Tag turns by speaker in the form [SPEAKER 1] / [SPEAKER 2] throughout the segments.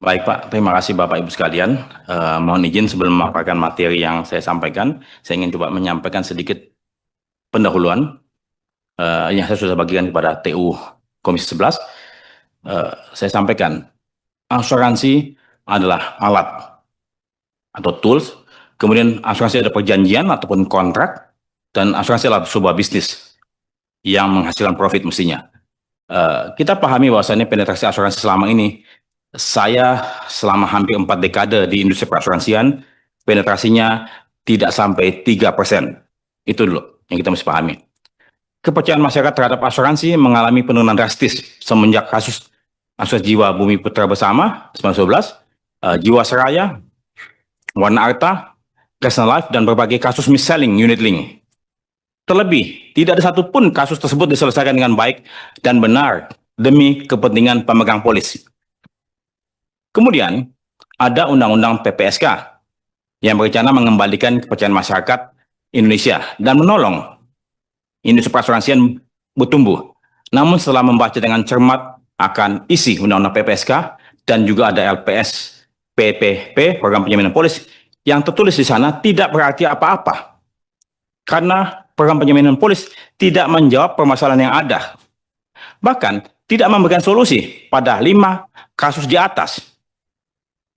[SPEAKER 1] Baik Pak, terima kasih Bapak Ibu sekalian. Mohon izin sebelum memaparkan materi yang saya sampaikan, saya ingin coba menyampaikan sedikit pendahuluan yang saya sudah bagikan kepada TU Komisi 11. Saya sampaikan, asuransi adalah alat atau tools, kemudian asuransi ada perjanjian ataupun kontrak, dan asuransi adalah sebuah bisnis yang menghasilkan profit mestinya. Kita pahami bahwasannya penetrasi asuransi selama ini, saya selama hampir 4 dekade di industri perasuransian, penetrasinya tidak sampai 3%. Itu dulu yang kita mesti pahami. Kepercayaan masyarakat terhadap asuransi mengalami penurunan drastis semenjak kasus asuransi jiwa Bumi Putra Bersama 1911, Jiwasraya, Warna Arta, Kresna Life, dan berbagai kasus mis-selling unit link. Terlebih, tidak ada satupun kasus tersebut diselesaikan dengan baik dan benar demi kepentingan pemegang polis. Kemudian, ada Undang-Undang PPSK yang berencana mengembalikan kepercayaan masyarakat Indonesia dan menolong industri perasuransian bertumbuh. Namun setelah membaca dengan cermat akan isi Undang-Undang PPSK dan juga ada LPS PPP, Program Penjaminan Polis, yang tertulis di sana tidak berarti apa-apa. Karena program penjaminan polis tidak menjawab permasalahan yang ada. Bahkan tidak memberikan solusi pada 5 kasus di atas.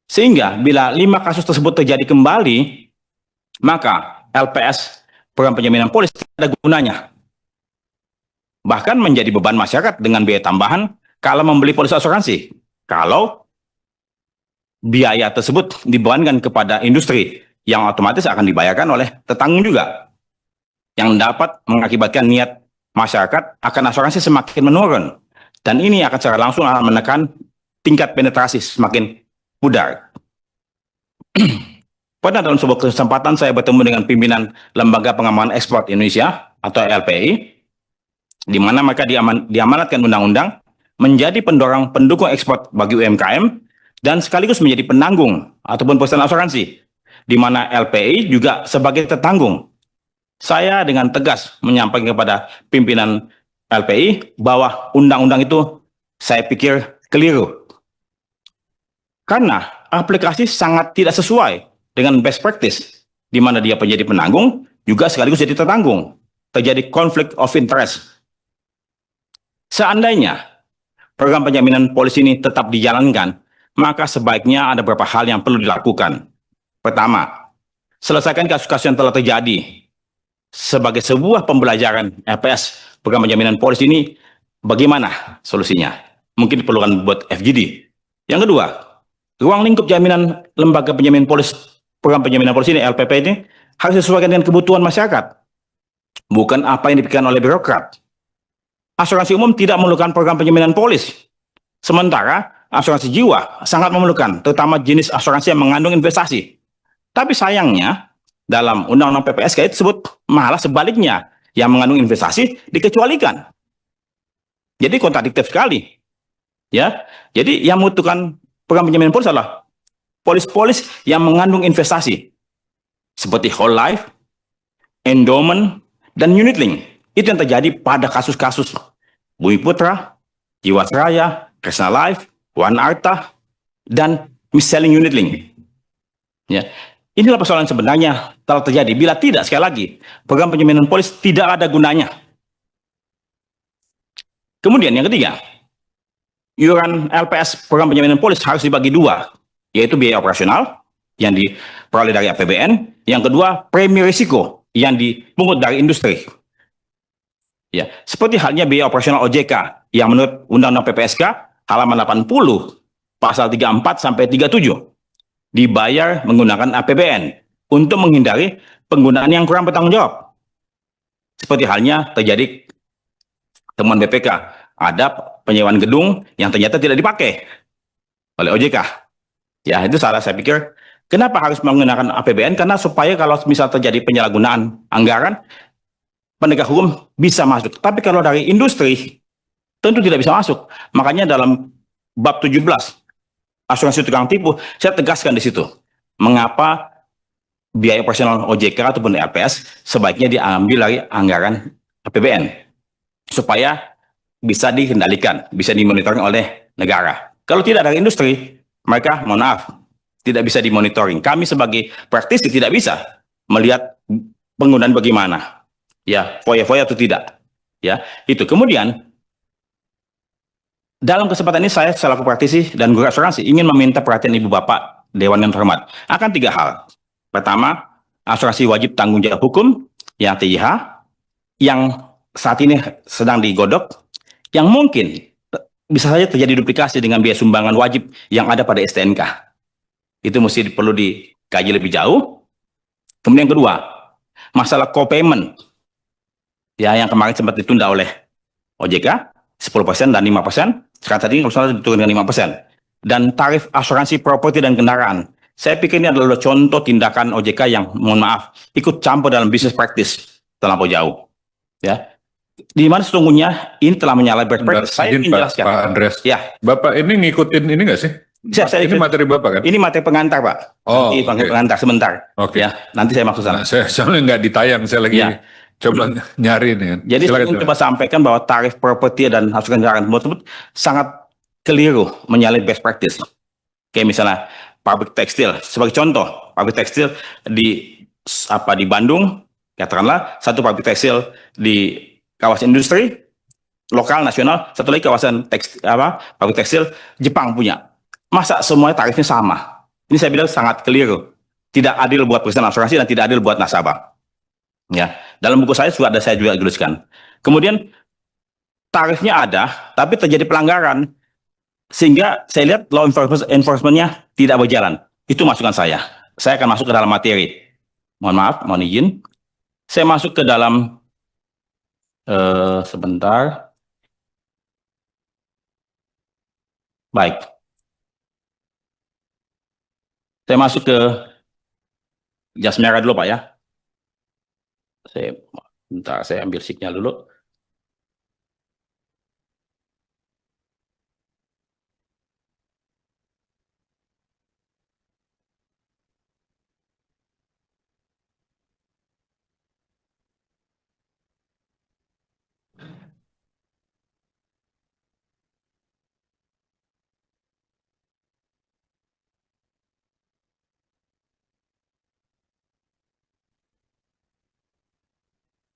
[SPEAKER 1] Sehingga bila 5 kasus tersebut terjadi kembali, maka LPS, program penjaminan polis, tidak ada gunanya. Bahkan menjadi beban masyarakat dengan biaya tambahan kalau membeli polis asuransi. Kalau biaya tersebut dibebankan kepada industri yang otomatis akan dibayarkan oleh tetanggung juga, yang dapat mengakibatkan niat masyarakat akan asuransi semakin menurun. Dan ini akan secara langsung akan menekan tingkat penetrasi semakin pudar. Pada dalam sebuah kesempatan saya bertemu dengan pimpinan Lembaga Pengembangan Ekspor Indonesia atau LPI, di mana mereka diamanatkan undang-undang menjadi pendukung ekspor bagi UMKM dan sekaligus menjadi penanggung ataupun perusahaan asuransi, di mana LPI juga sebagai tetanggung. Saya dengan tegas menyampaikan kepada pimpinan LPI bahwa undang-undang itu saya pikir keliru. Karena aplikasi sangat tidak sesuai dengan best practice, di mana dia menjadi penanggung, juga sekaligus jadi tetanggung. Terjadi conflict of interest. Seandainya program penjaminan polis ini tetap dijalankan, maka sebaiknya ada beberapa hal yang perlu dilakukan. Pertama, selesaikan kasus-kasus yang telah terjadi. Sebagai sebuah pembelajaran LPS, program penjaminan polis ini, bagaimana solusinya? Mungkin diperlukan buat FGD. Yang kedua, ruang lingkup jaminan lembaga penjamin polis, program penjaminan polis ini, LPP ini, harus disesuaikan dengan kebutuhan masyarakat. Bukan apa yang dipikirkan oleh birokrat. Asuransi umum tidak memerlukan program penjaminan polis. Sementara asuransi jiwa sangat memerlukan, terutama jenis asuransi yang mengandung investasi. Tapi sayangnya, dalam Undang-Undang PPSK itu disebut malah sebaliknya, yang mengandung investasi dikecualikan. Jadi kontradiktif sekali. Ya, jadi yang membutuhkan program penjaminan polis adalah polis-polis yang mengandung investasi seperti whole life, endowment, dan unit link. Itu yang terjadi pada kasus-kasus Bumi Putra, Jiwasraya, Kresna Life, Warna Arta, dan mis-selling unit link. Ya. Inilah persoalan sebenarnya telah terjadi. Bila tidak, sekali lagi, program penjaminan polis tidak ada gunanya. Kemudian yang ketiga, iuran LPS program penjaminan polis harus dibagi 2, yaitu biaya operasional yang diperoleh dari APBN, yang kedua premi risiko yang dipungut dari industri. Ya, seperti halnya biaya operasional OJK yang menurut Undang-Undang PPSK halaman 80 pasal 34 sampai 37 dibayar menggunakan APBN untuk menghindari penggunaan yang kurang bertanggung jawab. Seperti halnya terjadi temuan BPK, ada penyewaan gedung yang ternyata tidak dipakai oleh OJK. Ya, itu salah saya pikir. Kenapa harus menggunakan APBN? Karena supaya kalau misal terjadi penyalahgunaan anggaran, penegak hukum bisa masuk. Tapi kalau dari industri, tentu tidak bisa masuk. Makanya dalam bab 17, asuransi tukang tipu, saya tegaskan di situ. Mengapa biaya operasional OJK ataupun LPS sebaiknya diambil dari anggaran APBN. Supaya bisa dikendalikan, bisa dimonitoring oleh negara. Kalau tidak dari industri, Mereka, mohon maaf, tidak bisa dimonitoring. Kami sebagai praktisi tidak bisa melihat penggunaan bagaimana, ya, foya-foya atau tidak, ya. Itu kemudian dalam kesempatan ini saya selaku praktisi dan guru asuransi ingin meminta perhatian Ibu Bapak Dewan yang terhormat akan 3 hal. Pertama, asuransi wajib tanggung jawab hukum yang TIH yang saat ini sedang digodok, yang mungkin bisa saja terjadi duplikasi dengan biaya sumbangan wajib yang ada pada STNK. Itu mesti perlu dikaji lebih jauh. Kemudian yang kedua, masalah co-payment ya yang kemarin sempat ditunda oleh OJK 10% dan 5%. Sekarang tadi kalau salah diturunkan 5%. Dan tarif asuransi properti dan kendaraan. Saya pikir ini adalah contoh tindakan OJK yang mohon maaf ikut campur dalam bisnis praktis terlampau jauh. Ya, di mana sesungguhnya ini telah menyalahi best practice. Saya ingin jelaskan.
[SPEAKER 2] Pak Andreas,
[SPEAKER 1] ya.
[SPEAKER 2] Bapak ini ngikutin ini nggak sih?
[SPEAKER 1] Ini
[SPEAKER 2] materi Bapak kan?
[SPEAKER 1] Ini materi pengantar, Pak.
[SPEAKER 2] Oh,
[SPEAKER 1] nanti pengantar sebentar.
[SPEAKER 2] Okay.
[SPEAKER 1] Ya, nanti saya maksud sana.
[SPEAKER 2] Nah, saya soalnya nggak ditayang, saya lagi coba nyari nih.
[SPEAKER 1] Jadi saya ingin coba sampaikan bahwa tarif properti dan asuransi kendaraan tersebut sangat keliru, menyalahi best practice. Kayak misalnya pabrik tekstil, sebagai contoh, pabrik tekstil di Bandung, katakanlah satu pabrik tekstil di kawasan industri lokal nasional, satu lagi kawasan pabrik tekstil Jepang punya. Masa semuanya tarifnya sama? Ini saya bilang sangat keliru. Tidak adil buat perusahaan asuransi dan tidak adil buat nasabah. Ya, dalam buku saya juga tuliskan. Kemudian tarifnya ada, tapi terjadi pelanggaran sehingga saya lihat law enforcement-nya tidak berjalan. Itu masukan saya. Saya akan masuk ke dalam materi. Mohon maaf, mohon izin. Saya masuk ke dalam sebentar. Baik. Saya masuk ke jas merah dulu, Pak ya. Saya ambil signal dulu.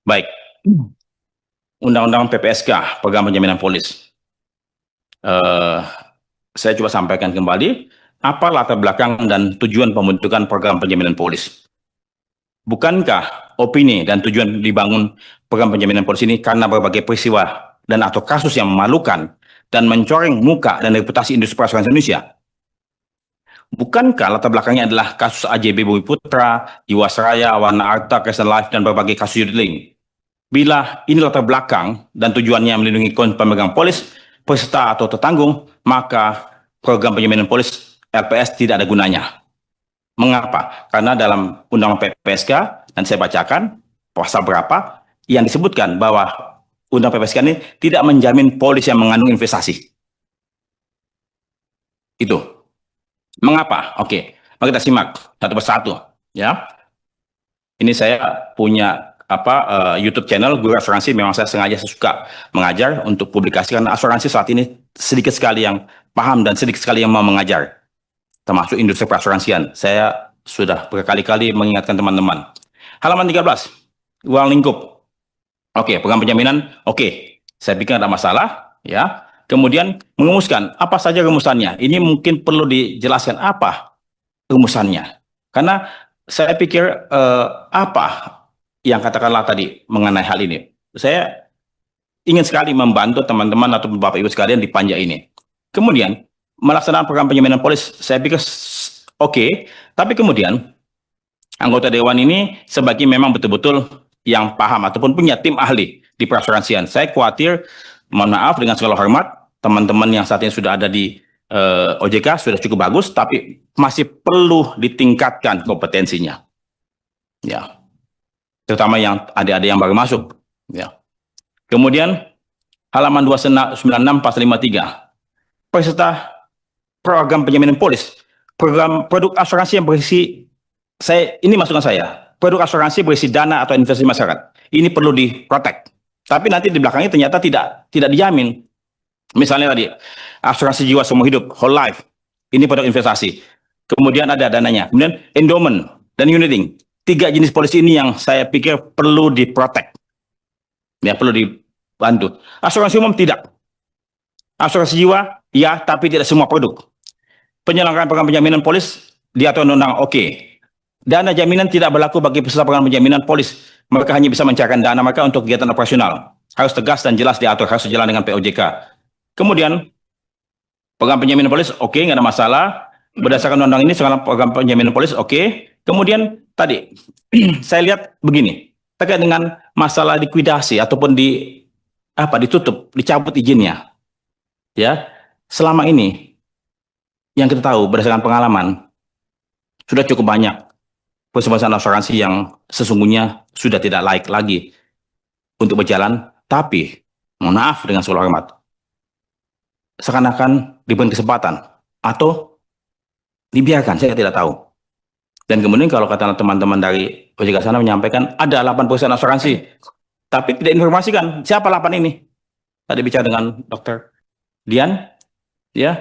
[SPEAKER 1] Baik. Undang-Undang PPSK, Program Penjaminan Polis. Saya coba sampaikan kembali, apa latar belakang dan tujuan pembentukan program penjaminan polis? Bukankah opini dan tujuan dibangun program penjaminan polis ini karena berbagai peristiwa dan atau kasus yang memalukan dan mencoreng muka dan reputasi industri perasuransi Indonesia? Bukankah latar belakangnya adalah kasus AJB Bumi Putra, Jiwasraya, Warna Arta, Crescent Life, dan berbagai kasus Yudling? Bila ini latar belakang dan tujuannya melindungi pemegang polis, peserta atau tertanggung, maka program penjaminan polis LPS tidak ada gunanya. Mengapa? Karena dalam Undang-Undang PPSK, dan saya bacakan pasal berapa, yang disebutkan bahwa Undang PPSK ini tidak menjamin polis yang mengandung investasi. Itu. Mengapa? Oke, mari kita simak satu persatu. Ya, ini saya punya YouTube channel Guru Asuransi. Memang saya sengaja suka mengajar untuk publikasi karena asuransi saat ini sedikit sekali yang paham dan sedikit sekali yang mau mengajar, termasuk industri perasuransian. Saya sudah berkali-kali mengingatkan teman-teman. Halaman 13, ruang lingkup. Oke, program penjaminan. Oke, saya pikir ada masalah. Ya. Kemudian mengumuskan apa saja rumusannya. Ini mungkin perlu dijelaskan apa rumusannya. Karena saya pikir apa yang katakanlah tadi mengenai hal ini. Saya ingin sekali membantu teman-teman atau Bapak Ibu sekalian di panja ini. Kemudian melaksanakan program penjaminan polis, saya pikir oke, tapi kemudian anggota dewan ini sebagai memang betul-betul yang paham ataupun punya tim ahli di perasuransian. Saya khawatir, mohon maaf dengan segala hormat, teman-teman yang saat ini sudah ada di OJK sudah cukup bagus, tapi masih perlu ditingkatkan kompetensinya. Ya. Terutama yang adik-adik yang baru masuk. Ya. Kemudian halaman 296 pasal 53. Peserta program penjaminan polis, produk asuransi yang berisi, ini masukan saya, produk asuransi berisi dana atau investasi masyarakat. Ini perlu diprotek. Tapi nanti di belakangnya ternyata tidak dijamin. Misalnya tadi, asuransi jiwa seumur hidup, whole life, Ini produk investasi. Kemudian ada dananya. Kemudian endowment dan unit-linked. 3 jenis polisi ini yang saya pikir perlu diprotek. Ya, perlu dibantu. Asuransi umum tidak. Asuransi jiwa, ya, tapi tidak semua produk. Penyelenggaraan program penjaminan polis diatur undang-undang oke. Dana jaminan tidak berlaku bagi peserta program penjaminan polis. Mereka hanya bisa mencairkan dana mereka untuk kegiatan operasional. Harus tegas dan jelas diatur, harus sejalan dengan POJK. Kemudian, program penjaminan polis oke, nggak ada masalah. Berdasarkan undang-undang ini, sekarang program penjaminan polis oke. Kemudian, tadi, saya lihat begini, terkait dengan masalah likuidasi ataupun ditutup, dicabut izinnya. Ya, selama ini, yang kita tahu berdasarkan pengalaman, sudah cukup banyak perusahaan asuransi yang sesungguhnya sudah tidak layak lagi untuk berjalan, tapi mohon maaf dengan segala hormat, seakan-akan diberi kesempatan atau dibiarkan, saya tidak tahu. Dan kemudian kalau kata teman-teman dari OJK sana menyampaikan ada 8 perusahaan asuransi, tapi tidak informasikan siapa 8 ini. Tadi bicara dengan Dr. Dian, ya,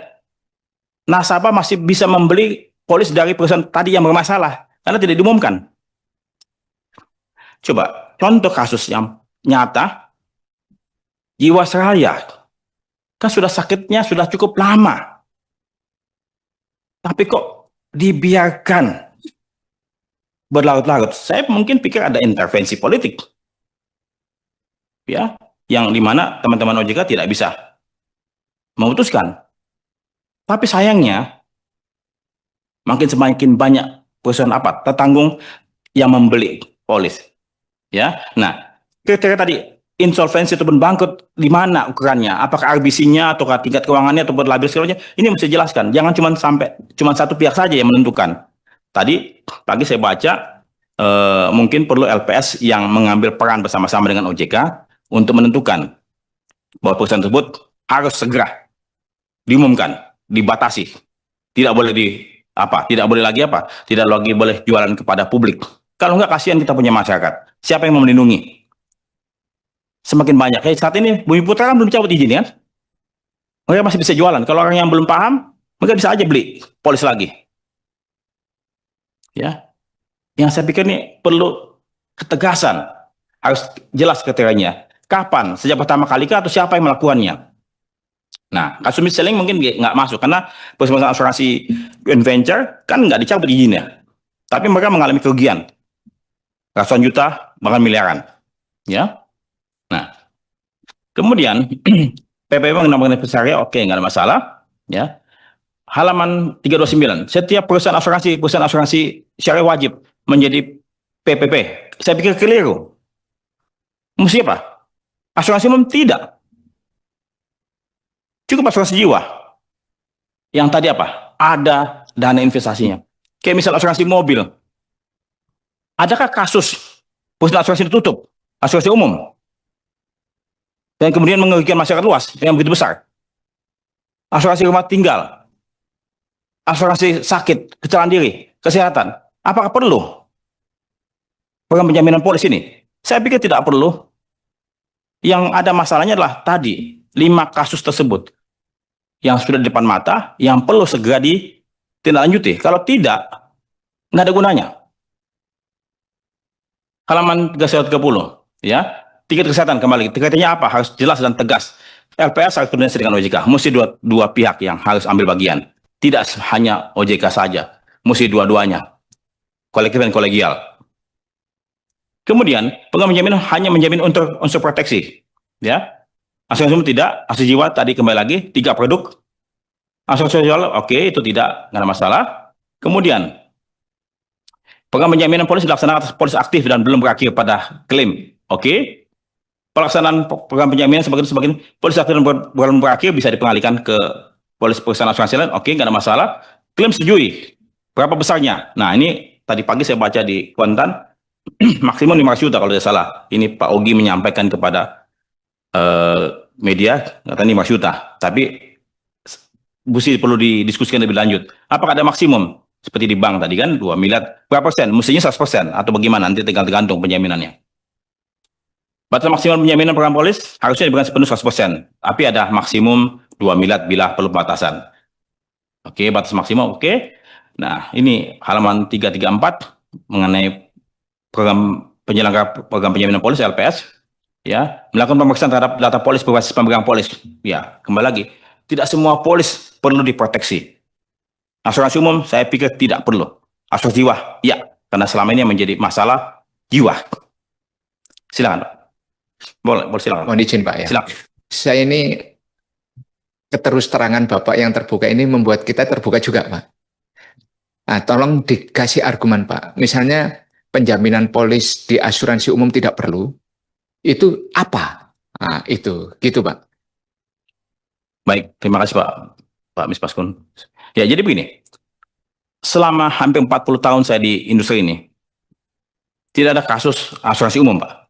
[SPEAKER 1] nasabah masih bisa membeli polis dari perusahaan tadi yang bermasalah karena tidak diumumkan. Coba contoh kasus yang nyata, Jiwasraya kan sudah sakitnya sudah cukup lama, tapi kok dibiarkan berlarut-larut. Saya mungkin pikir ada intervensi politik, ya, yang dimana teman-teman OJK tidak bisa memutuskan. Tapi sayangnya makin semakin banyak perusahaan tertanggung yang membeli polis, ya. Nah, kriteria tadi insolvensi ataupun bangkrut di mana ukurannya? Apakah RBC-nya atau tingkat keuangannya ataupun liabilitas segalanya? Ini mesti jelaskan. Jangan cuma satu pihak saja yang menentukan. Tadi pagi saya baca mungkin perlu LPS yang mengambil peran bersama-sama dengan OJK untuk menentukan bahwa perusahaan tersebut harus segera diumumkan, dibatasi, tidak boleh tidak lagi boleh jualan kepada publik. Kalau enggak, kasihan kita punya masyarakat. Siapa yang mau melindungi? Semakin banyak. Kayak saat ini Bumi Putra kan belum cabut izin, kan? Mereka masih bisa jualan. Kalau orang yang belum paham, mereka bisa aja beli polis lagi. Ya, yang saya pikir ini perlu ketegasan, harus jelas kriterianya. Kapan? Sejak pertama kali kah atau siapa yang melakukannya? Nah, kasus mis-selling mungkin nggak masuk karena perusahaan asuransi joint venture kan nggak dicabut izinnya, tapi mereka mengalami kerugian ratusan juta bahkan miliaran, ya. Nah, kemudian PPW mengenai pesaria oke, nggak ada masalah, ya. Halaman 329, setiap perusahaan asuransi syariah wajib menjadi PPP. Saya pikir keliru. Mesti apa? Asuransi umum tidak. Cukup asuransi jiwa. Yang tadi apa? Ada dana investasinya. Kayak misal asuransi mobil. Adakah kasus perusahaan asuransi ditutup? Asuransi umum. Dan kemudian merugikan masyarakat luas yang begitu besar. Asuransi rumah tinggal. Asuransi sakit, kecelakaan diri, kesehatan. Apakah perlu program penjaminan polis ini? Saya pikir tidak perlu. Yang ada masalahnya adalah tadi 5 kasus tersebut yang sudah di depan mata, yang perlu segera ditindaklanjuti. Kalau tidak, nggak ada gunanya. Halaman 330, ya. Tiket kesehatan kembali. Tiketnya apa? Harus jelas dan tegas. LPS harus koordinasi dengan OJK. Mesti dua pihak yang harus ambil bagian. Tidak hanya OJK saja. Mesti dua-duanya. Kolektif dan kolegial. Kemudian, program penjaminan hanya menjamin unsur proteksi. Ya. Asuransi umum tidak, asuransi jiwa tadi kembali lagi 3 produk. Asuransi sosial oke, itu tidak ada masalah. Kemudian program penjaminan polis dilaksanakan atas polis aktif dan belum berakhir pada klaim. Oke. Pelaksanaan program penjaminan sebagian polis aktif dan belum berakhir bisa dipengalihkan ke polis perusahaan asuransi lain. Oke, nggak ada masalah. Klaim setujui. Berapa besarnya? Nah, ini tadi pagi saya baca di Kuantan maksimum 500 juta kalau tidak salah. Ini Pak Ogi menyampaikan kepada media katanya 5 juta, tapi mesti perlu didiskusikan lebih lanjut. Apakah ada maksimum seperti di bank tadi kan 2 miliar, berapa persen? Mestinya 100% atau bagaimana? Nanti tergantung penjaminannya. Batas maksimal penjaminan program polis harusnya diberikan sepenuh 100%, tapi ada maksimum 2 miliar bila perlu batasan. Oke, batas maksimum. Oke. Nah, ini halaman 334 mengenai program penjaminan polis LPS, ya, melakukan pemeriksaan terhadap data polis berbasis pemegang polis. Ya, kembali lagi, tidak semua polis perlu diproteksi. Asuransi umum saya pikir tidak perlu. Asuransi jiwa, ya, karena selama ini yang menjadi masalah jiwa. Silakan, Pak. Boleh silakan.
[SPEAKER 3] Mohon izin Pak ya.
[SPEAKER 1] Silakan.
[SPEAKER 3] Saya ini keterusterangan Bapak yang terbuka ini membuat kita terbuka juga Pak. Nah, tolong dikasih argumen Pak. Misalnya penjaminan polis di asuransi umum tidak perlu, itu apa? Nah, itu, gitu Pak.
[SPEAKER 1] Baik, terima kasih Pak Misbaskun. Ya, jadi begini. Selama hampir 40 tahun saya di industri ini, tidak ada kasus asuransi umum, Pak,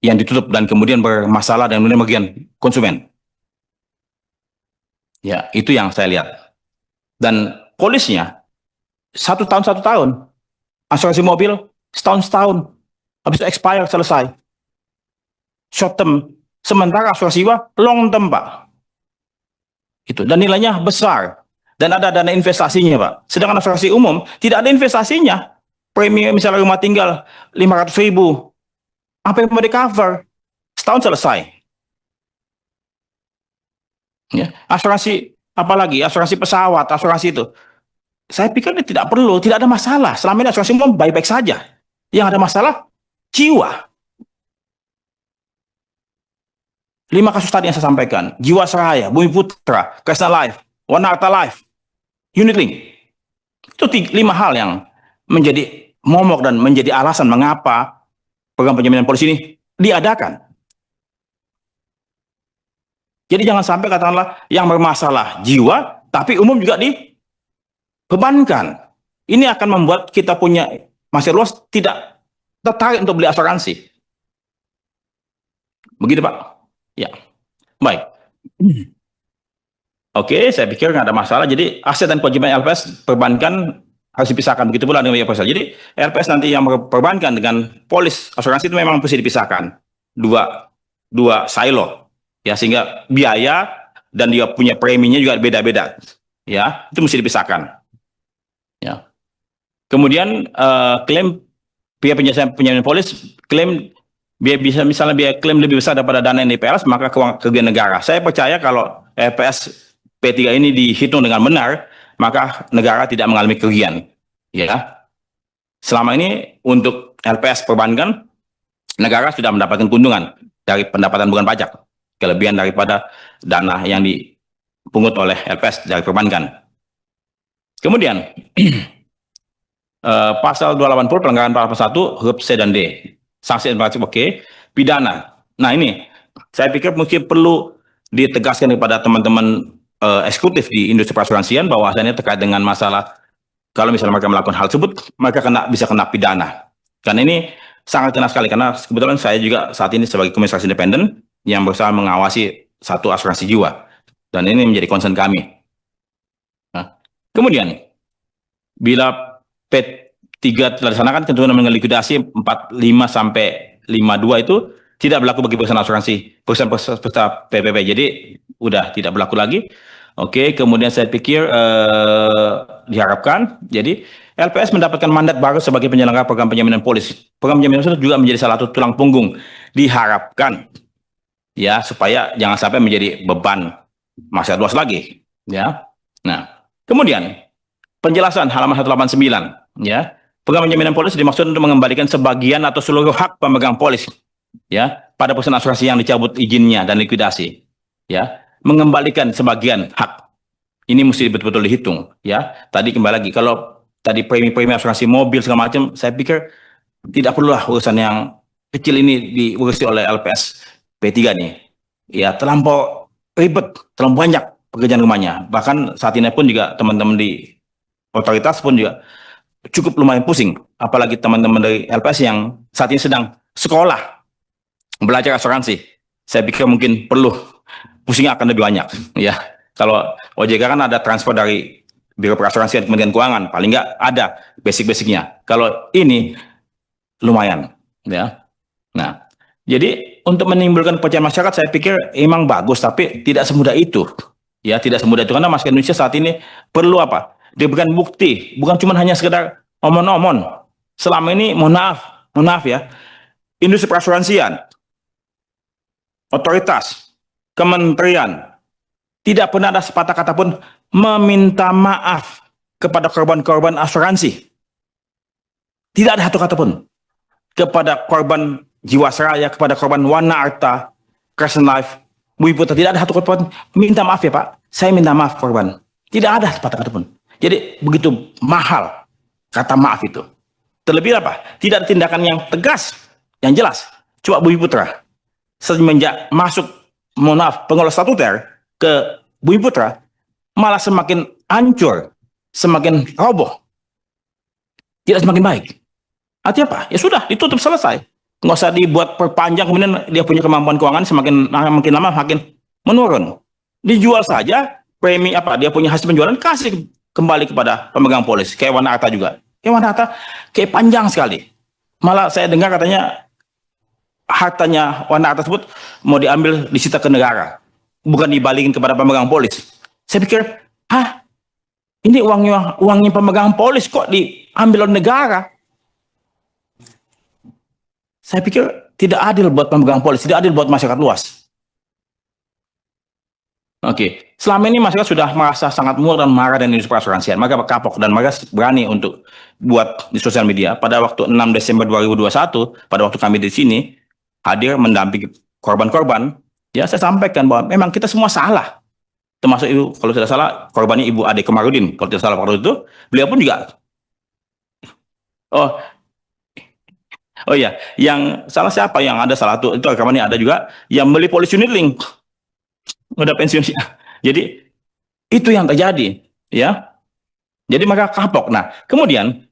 [SPEAKER 1] yang ditutup dan kemudian bermasalah dan kemudian merugikan konsumen. Ya, itu yang saya lihat. Dan polisnya 1 tahun 1 tahun, asuransi mobil setahun, habis itu expire, selesai. Short term, sementara asuransi jiwa long term, Pak. Itu, dan nilainya besar. Dan ada dana investasinya, Pak. Sedangkan asuransi umum tidak ada investasinya. Premi misalnya rumah tinggal 500.000. Apa yang mau di cover? Setahun selesai. Ya, asuransi apalagi asuransi pesawat, asuransi itu. Saya pikir ini tidak perlu, tidak ada masalah. Selama ini asuransi umum baik-baik saja. Yang ada masalah jiwa. 5 kasus tadi yang saya sampaikan. Jiwasraya, Bumi Putra, Kresna Life, One Harta Life, Unitlink. Itu 5 hal yang menjadi momok dan menjadi alasan mengapa program penjaminan polis ini diadakan. Jadi jangan sampai katakanlah yang bermasalah jiwa, tapi umum juga dibebankan. Ini akan membuat kita punya masyarakat luas tidak tertarik untuk beli asuransi. Begitu Pak? Ya, baik. Oke, saya pikir nggak ada masalah. Jadi aset dan kewajiban LPS perbankan harus dipisahkan. Begitu pula dengan biaya. Jadi LPS nanti yang perbankan dengan polis asuransi itu memang mesti dipisahkan. Dua silo, ya, sehingga biaya dan dia punya preminya juga beda-beda. Ya, itu mesti dipisahkan. Ya. Kemudian klaim biaya penjaminan polis, klaim biaya bisa misalnya biaya klaim lebih besar daripada dana yang di PLS, maka kerugian negara. Saya percaya kalau LPS P3 ini dihitung dengan benar, maka negara tidak mengalami kerugian. Ya, selama ini untuk LPS perbankan, negara sudah mendapatkan keuntungan dari pendapatan bukan pajak, kelebihan daripada dana yang dipungut oleh LPS dari perbankan. Kemudian pasal 280 pelanggaran paragraf 1 huruf C dan D, sanksi administratif oke, pidana. Nah ini saya pikir mungkin perlu ditegaskan kepada teman-teman eksekutif di industri perasuransian bahwasannya terkait dengan masalah kalau misalnya mereka melakukan hal tersebut, mereka bisa kena pidana. Karena ini sangat kena sekali, karena kebetulan saya juga saat ini sebagai komisaris independen yang berusaha mengawasi satu asuransi jiwa. Dan ini menjadi concern kami. Nah, kemudian, bila P3 telah dilaksanakan, ketentuan mengenai likuidasi 45 sampai 52 itu tidak berlaku bagi perusahaan asuransi, perusahaan PPP. Jadi udah tidak berlaku lagi. Oke, kemudian saya pikir diharapkan, jadi LPS mendapatkan mandat baru sebagai penyelenggara program penjaminan polis. Program penjaminan polis juga menjadi salah satu tulang punggung. Diharapkan, ya, supaya jangan sampai menjadi beban masyarakat luas lagi. Ya, nah, kemudian penjelasan halaman 189, ya, program penjaminan polis dimaksud untuk mengembalikan sebagian atau seluruh hak pemegang polis, ya, pada perusahaan asuransi yang dicabut izinnya dan likuidasi, ya, mengembalikan sebagian hak. Ini mesti betul-betul dihitung, ya. Tadi kembali lagi, kalau tadi premi-premi asuransi mobil segala macam, saya pikir tidak perlulah urusan yang kecil ini diurusi oleh LPS P3 nih. Ya, terlampau ribet, terlampau banyak pekerjaan rumahnya. Bahkan saat ini pun juga teman-teman di otoritas pun juga cukup lumayan pusing. Apalagi teman-teman dari LPS yang saat ini sedang sekolah belajar asuransi. Saya pikir mungkin perlu pusingnya akan lebih banyak, ya. Kalau OJK kan ada transfer dari Biro Perasuransian Kementerian Keuangan, paling nggak ada basic-basicnya. Kalau ini lumayan, ya. Nah, jadi untuk menimbulkan kepercayaan masyarakat, saya pikir emang bagus, tapi tidak semudah itu, Ya, tidak semudah itu karena masyarakat Indonesia saat ini perlu apa? Diberikan bukti, bukan cuma hanya sekedar omon-omon. Selama ini, mohon maaf ya, industri perasuransian, otoritas, kementerian, tidak pernah ada sepatah kata pun meminta maaf kepada korban-korban asuransi. Tidak ada satu kata pun. Kepada korban Jiwasraya, kepada korban Wana Arta, Crescent Life, Bumi Putra, tidak ada satu kata pun minta maaf ya Pak, saya minta maaf korban. Tidak ada sepatah kata pun. Jadi begitu mahal kata maaf itu. Terlebih apa? Tidak ada tindakan yang tegas, yang jelas. Coba Bumi Putra, semenjak masuk, mohon maaf, pengelola statuter ke Bumi Putra, malah semakin hancur, semakin roboh. Tidak semakin baik. Artinya apa? Ya sudah, ditutup selesai. Nggak usah dibuat perpanjang, kemudian dia punya kemampuan keuangan makin lama makin menurun. Dijual saja, premi apa, dia punya hasil penjualan, kasih kembali kepada pemegang polis. Kayak Wana Arta juga. Kayak Wana Arta, kayak panjang sekali. Malah saya dengar katanya, hartanya Wana Arta tersebut mau diambil, disita ke negara. Bukan dibalikin kepada pemegang polis. Saya pikir, ini uangnya pemegang polis kok diambil oleh negara? Saya pikir tidak adil buat pemegang polis, tidak adil buat masyarakat luas. Oke, selama ini masyarakat sudah merasa sangat muak dan marah dengan industri perasuransian, maka kapok dan mereka berani untuk buat di sosial media. Pada waktu 6 Desember 2021, pada waktu kami di sini hadir mendampingi korban-korban, ya saya sampaikan bahwa memang kita semua salah. Termasuk ibu, kalau tidak salah, korbannya Ibu Ade Komarudin. Kalau tidak salah waktu itu, beliau pun juga. Oh iya, yang salah siapa? Yang ada salah itu rekamannya ada juga yang beli polisi unit link. Udah pensiun. Jadi itu yang terjadi, ya. Jadi maka kapok. Nah, kemudian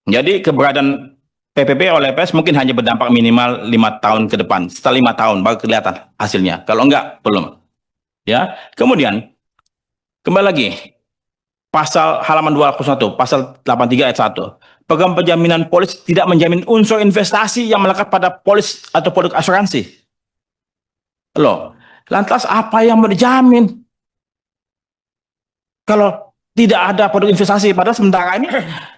[SPEAKER 1] jadi keberadaan PPP oleh PS mungkin hanya berdampak minimal 5 tahun ke depan. Setelah 5 tahun baru kelihatan hasilnya. Kalau enggak, belum. Ya. Kemudian kembali lagi pasal halaman 201, pasal 83 ayat 1. Program penjaminan polis tidak menjamin unsur investasi yang melekat pada polis atau produk asuransi. Loh, lantas apa yang mau dijamin? Kalau tidak ada produk investasi, padahal sementara ini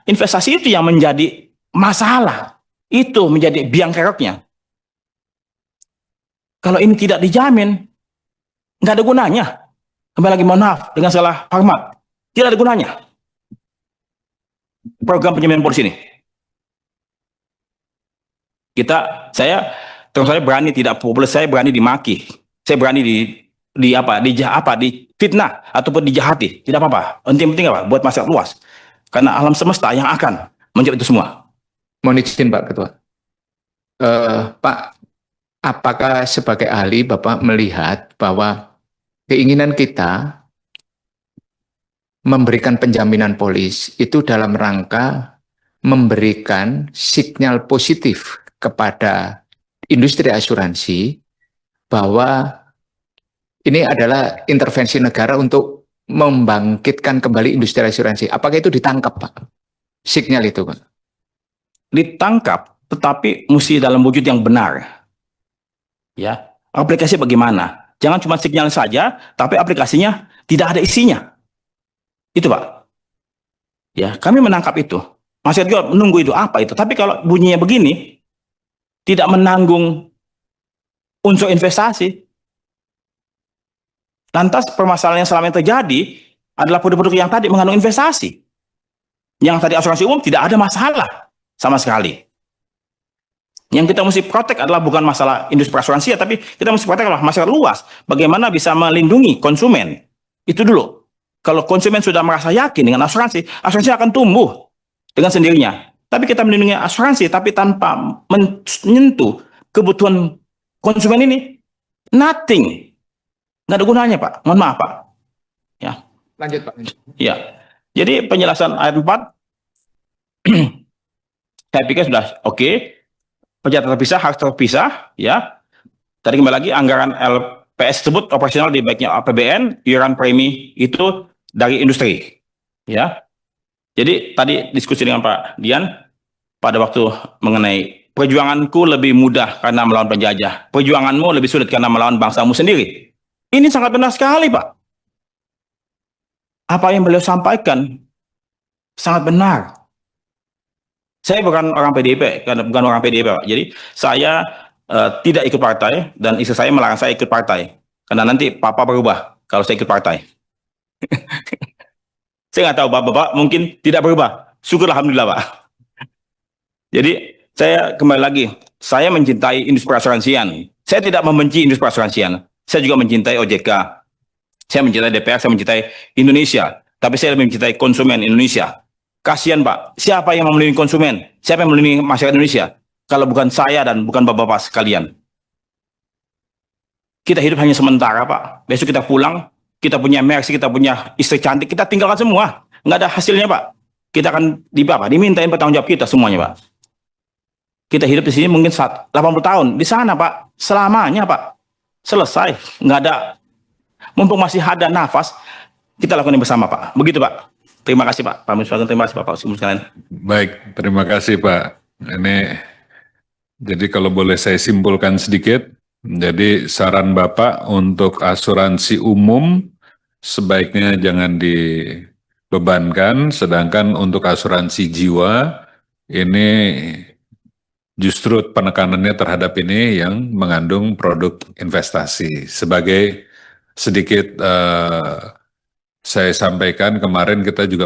[SPEAKER 1] investasi itu yang menjadi masalah. Itu menjadi biang keroknya. Kalau ini tidak dijamin, nggak ada gunanya. Kembali lagi, mohon maaf, dengan segala hormat, tidak ada gunanya program penjaminan polis ini. Saya berani tidak populer, saya berani dimaki, saya berani difitnah ataupun dijahati, tidak apa-apa. Penting apa? Buat masyarakat luas. Karena alam semesta yang akan menjawab itu semua.
[SPEAKER 3] Mohon izin Pak Ketua. Pak, apakah sebagai ahli Bapak melihat bahwa keinginan kita memberikan penjaminan polis itu dalam rangka memberikan sinyal positif kepada industri asuransi bahwa ini adalah intervensi negara untuk membangkitkan kembali industri asuransi. Apakah itu ditangkap, Pak? Sinyal itu, Pak?
[SPEAKER 1] Ditangkap, tetapi mesti dalam wujud yang benar. Ya, aplikasi bagaimana? Jangan cuma sinyal saja, tapi aplikasinya tidak ada isinya. Itu Pak. Ya, kami menangkap itu. Masyarakat juga menunggu itu apa itu. Tapi kalau bunyinya begini, tidak menanggung unsur investasi. Lantas permasalahan yang selama ini terjadi adalah produk-produk yang tadi mengandung investasi. Yang tadi asuransi umum tidak ada masalah sama sekali. Yang kita mesti protek adalah bukan masalah industri perasuransian, tapi kita mesti protek adalah masyarakat luas. Bagaimana bisa melindungi konsumen. Itu dulu. Kalau konsumen sudah merasa yakin dengan asuransi, asuransi akan tumbuh dengan sendirinya. Tapi kita melindungi asuransi, tapi tanpa menyentuh kebutuhan konsumen ini, nothing. Nggak ada gunanya, Pak. Mohon maaf, Pak. Ya.
[SPEAKER 3] Lanjut, Pak.
[SPEAKER 1] Ya. Jadi penjelasan ayat 4, saya pikir sudah oke. Pejabat terpisah harus terpisah, ya. Tadi kembali lagi anggaran LPS tersebut operasional di baiknya APBN, iuran premi itu dari industri, ya. Jadi tadi diskusi dengan Pak Dian pada waktu mengenai perjuanganku lebih mudah karena melawan penjajah, perjuanganmu lebih sulit karena melawan bangsamu sendiri. Ini sangat benar sekali, Pak. apa yang beliau sampaikan sangat benar. Saya bukan orang PDIP, bukan orang PDIP, Pak. Jadi saya tidak ikut partai dan istri saya melarang saya ikut partai karena nanti papa berubah kalau saya ikut partai. Saya nggak tahu bapak mungkin tidak berubah. Syukur alhamdulillah, Pak. Jadi saya kembali lagi, saya mencintai industri asuransian. Saya tidak membenci industri asuransian. Saya juga mencintai OJK. Saya mencintai DPR, saya mencintai Indonesia. Tapi saya lebih mencintai konsumen Indonesia. Kasihan, Pak. Siapa yang melindungi konsumen? Siapa yang melindungi masyarakat Indonesia? Kalau bukan saya dan bukan bapak-bapak sekalian. Kita hidup hanya sementara, Pak. Besok kita pulang, kita punya Mercy, kita punya istri cantik, kita tinggalkan semua. Nggak ada hasilnya, Pak. Kita akan dimintain bertanggung jawab kita semuanya, Pak. Kita hidup di sini mungkin 80 tahun. Di sana, Pak, selamanya, Pak. Selesai. Nggak ada. Mumpung masih ada nafas, kita lakukan ini bersama, Pak. Begitu, Pak. Terima kasih, Pak. Terima kasih, Bapak sekalian.
[SPEAKER 2] Baik, terima kasih Pak. Ini, jadi kalau boleh saya simpulkan sedikit, jadi saran Bapak untuk asuransi umum sebaiknya jangan dibebankan, sedangkan untuk asuransi jiwa ini justru penekanannya terhadap ini yang mengandung produk investasi. Sebagai sedikit saya sampaikan kemarin kita juga